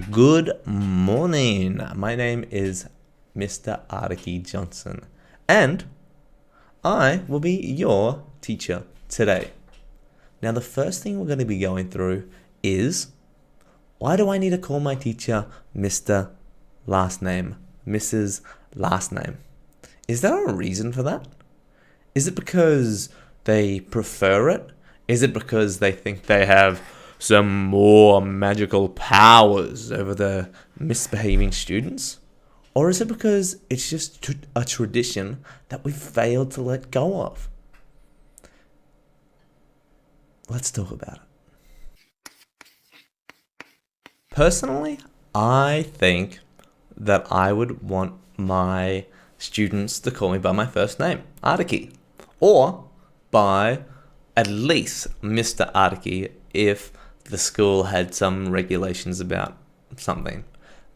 Good morning. My name is Mr. Araki Johnson, and I will be your teacher today. Now, the first thing we're going to be going through is, why do I need to call my teacher Mr. last name, Mrs. last name? Is there a reason for that? Is it because they prefer it? Is it because they think they have some more magical powers over the misbehaving students? Or is it because it's just a tradition that we've failed to let go of? Let's talk about it. Personally, I think that I would want my students to call me by my first name, Araki, or by at least Mr. Araki if the school had some regulations about something.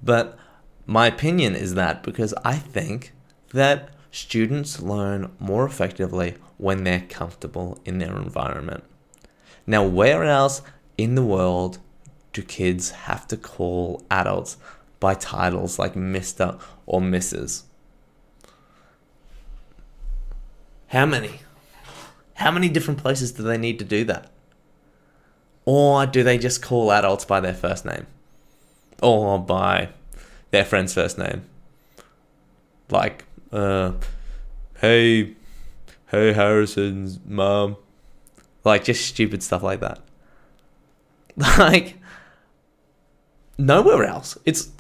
But my opinion is that because I think that students learn more effectively when they're comfortable in their environment. Now, where else in the world do kids have to call adults by titles like Mr. or Mrs.? How many? How many different places do they need to do that? Or do they just call adults by their first name? Or by their friend's first name? Like, hey Harrison's mom. Like, just stupid stuff like that. Like, nowhere else. It's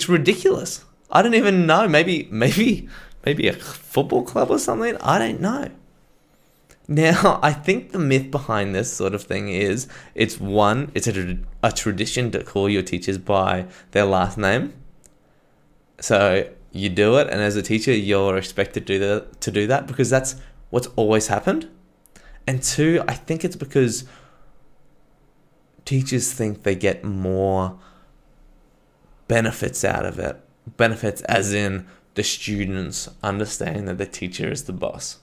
ridiculous. I don't even know. Maybe a football club or something. I don't know. Now, I think the myth behind this sort of thing is it's a tradition to call your teachers by their last name. So you do it, and as a teacher, you're expected to do that because that's what's always happened. And two, I think it's because teachers think they get more benefits out of it. Benefits as in the students understand that the teacher is the boss.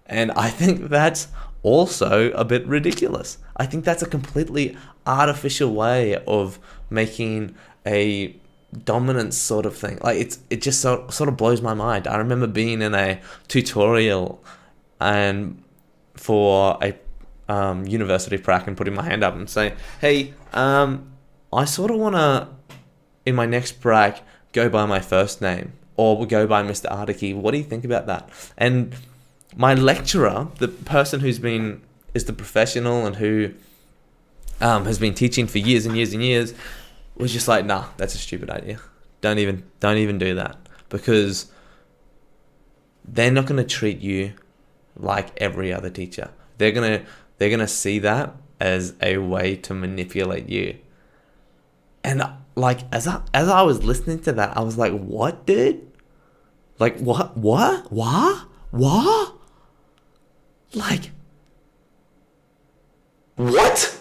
And I think that's also a bit ridiculous. I think that's a completely artificial way of making a dominance sort of thing. Like it just sort of blows my mind. I remember being in a tutorial and for a university prac and putting my hand up and saying, "Hey, I sort of want to in my next prac go by my first name or go by Mr. Araki. What do you think about that?" And my lecturer, the person is the professional and who has been teaching for years and years and years, was just like, "Nah, that's a stupid idea. Don't even do that because they're not going to treat you like every other teacher. They're gonna see that as a way to manipulate you." And like as I was listening to that, I was like, "What, dude? Like what? Like, what?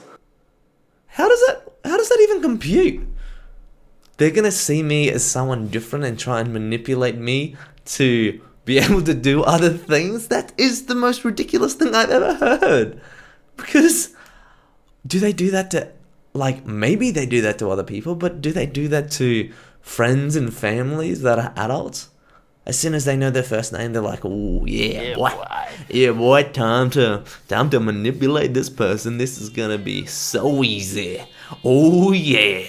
How does that even compute? They're gonna see me as someone different and try and manipulate me to be able to do other things? That is the most ridiculous thing I've ever heard. Because do they do that to, like, maybe they do that to other people, but do they do that to friends and families that are adults? As soon as they know their first name, they're like, "Oh yeah, boy. Yeah, boy, time to manipulate this person. This is gonna be so easy. Oh yeah."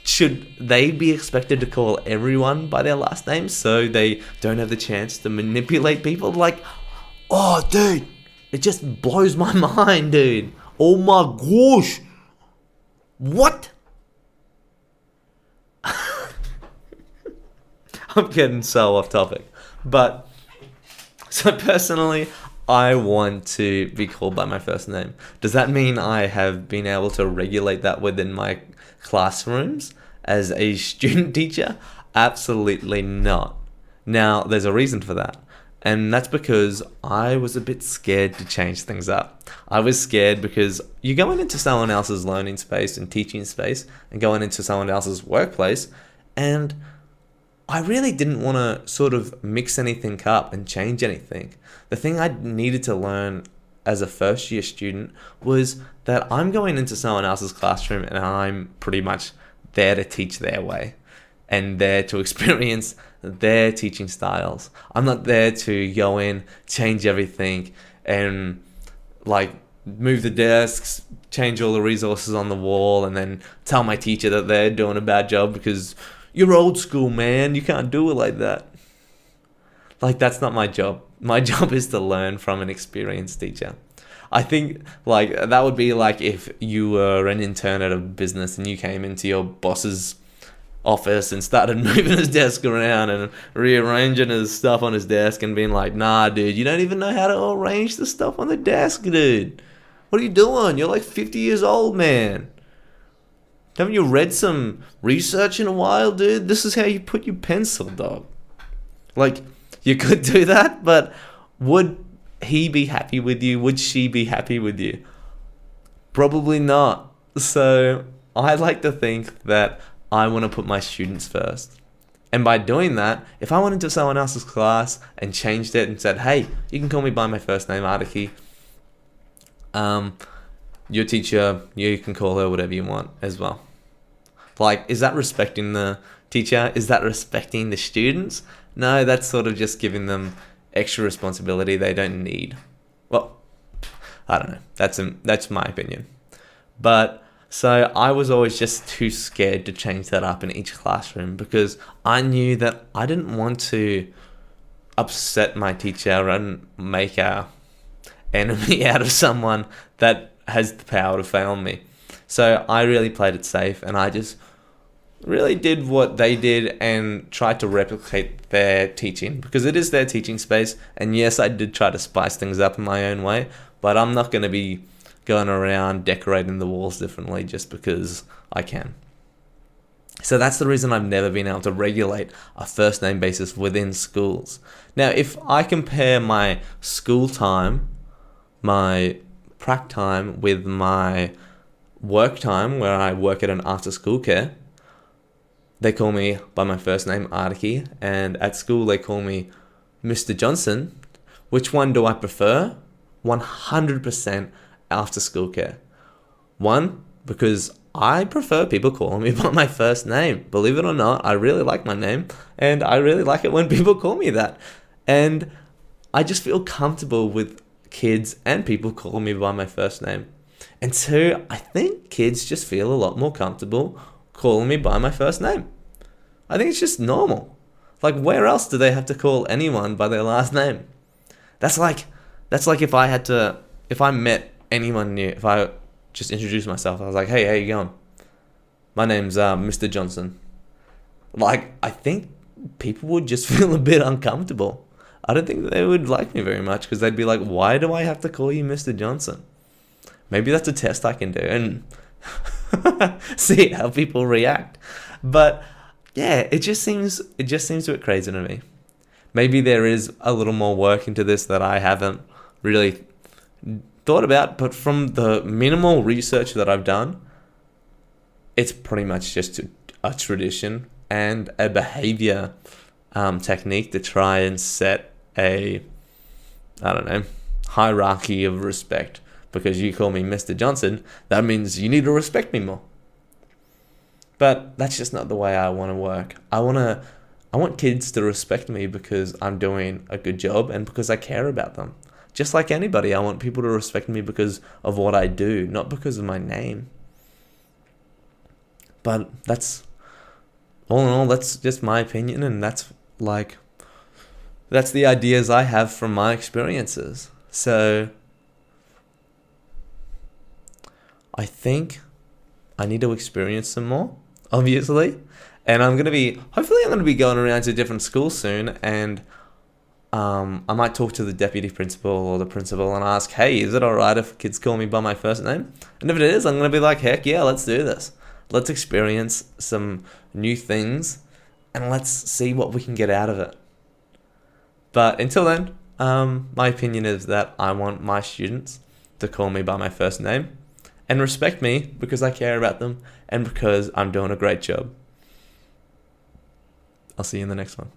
Should they be expected to call everyone by their last name so they don't have the chance to manipulate people? Like, oh dude, it just blows my mind, dude. Oh my gosh. What? I'm getting so off topic. But, so personally, I want to be called by my first name. Does that mean I have been able to regulate that within my classrooms as a student teacher? Absolutely not. Now, there's a reason for that. And that's because I was a bit scared to change things up. I was scared because you're going into someone else's learning space and teaching space and going into someone else's workplace, and I really didn't want to sort of mix anything up and change anything. The thing I needed to learn as a first year student was that I'm going into someone else's classroom and I'm pretty much there to teach their way and there to experience their teaching styles. I'm not there to go in, change everything, and like move the desks, change all the resources on the wall, and then tell my teacher that they're doing a bad job because you're old school, man. You can't do it like that. Like, that's not my job. My job is to learn from an experienced teacher. I think like that would be like if you were an intern at a business and you came into your boss's office and started moving his desk around and rearranging his stuff on his desk and being like, nah, dude, you don't even know how to arrange the stuff on the desk, dude. What are you doing? You're like 50 years old, man. Haven't you read some research in a while, dude? This is how you put your pencil, dog. Like, you could do that, but would he be happy with you? Would she be happy with you? Probably not. So I like to think that I want to put my students first. And by doing that, if I went into someone else's class and changed it and said, hey, you can call me by my first name, Artiki. Your teacher, you can call her whatever you want as well. Like, is that respecting the teacher? Is that respecting the students? No, that's sort of just giving them extra responsibility they don't need. Well, I don't know. That's my opinion. But so I was always just too scared to change that up in each classroom because I knew that I didn't want to upset my teacher and make a enemy out of someone that has the power to fail me. So I really played it safe, and I just really did what they did and tried to replicate their teaching because it is their teaching space. And yes, I did try to spice things up in my own way, but I'm not going to be going around decorating the walls differently just because I can. So that's the reason I've never been able to regulate a first name basis within schools. Now, if I compare my school time, my prac time with my work time where I work at an after school care, they call me by my first name, Artiki, and at school they call me Mr. Johnson. Which one do I prefer? 100% after school care. One, because I prefer people calling me by my first name. Believe it or not, I really like my name, and I really like it when people call me that. And I just feel comfortable with kids and people calling me by my first name. And two, I think kids just feel a lot more comfortable calling me by my first name. I think it's just normal. Like, where else do they have to call anyone by their last name? That's like if I met anyone new, if I just introduced myself, I was like, hey, how you going? My name's Mr. Johnson. Like, I think people would just feel a bit uncomfortable. I don't think they would like me very much because they'd be like, why do I have to call you Mr. Johnson? Maybe that's a test I can do and see how people react. But yeah, it just seems a bit crazy to me. Maybe there is a little more work into this that I haven't really thought about, but from the minimal research that I've done, it's pretty much just a tradition and a behavior technique to try and set a, hierarchy of respect. Because you call me Mr. Johnson, that means you need to respect me more. But that's just not the way I want to work. I want kids to respect me because I'm doing a good job and because I care about them. Just like anybody, I want people to respect me because of what I do, not because of my name. But that's, all in all, that's just my opinion, and that's the ideas I have from my experiences. So I think I need to experience some more, obviously. And hopefully I'm going to be going around to different schools soon, and I might talk to the deputy principal or the principal and ask, hey, is it alright if kids call me by my first name? And if it is, I'm going to be like, heck yeah, let's do this. Let's experience some new things and let's see what we can get out of it. But until then, my opinion is that I want my students to call me by my first name and respect me because I care about them and because I'm doing a great job. I'll see you in the next one.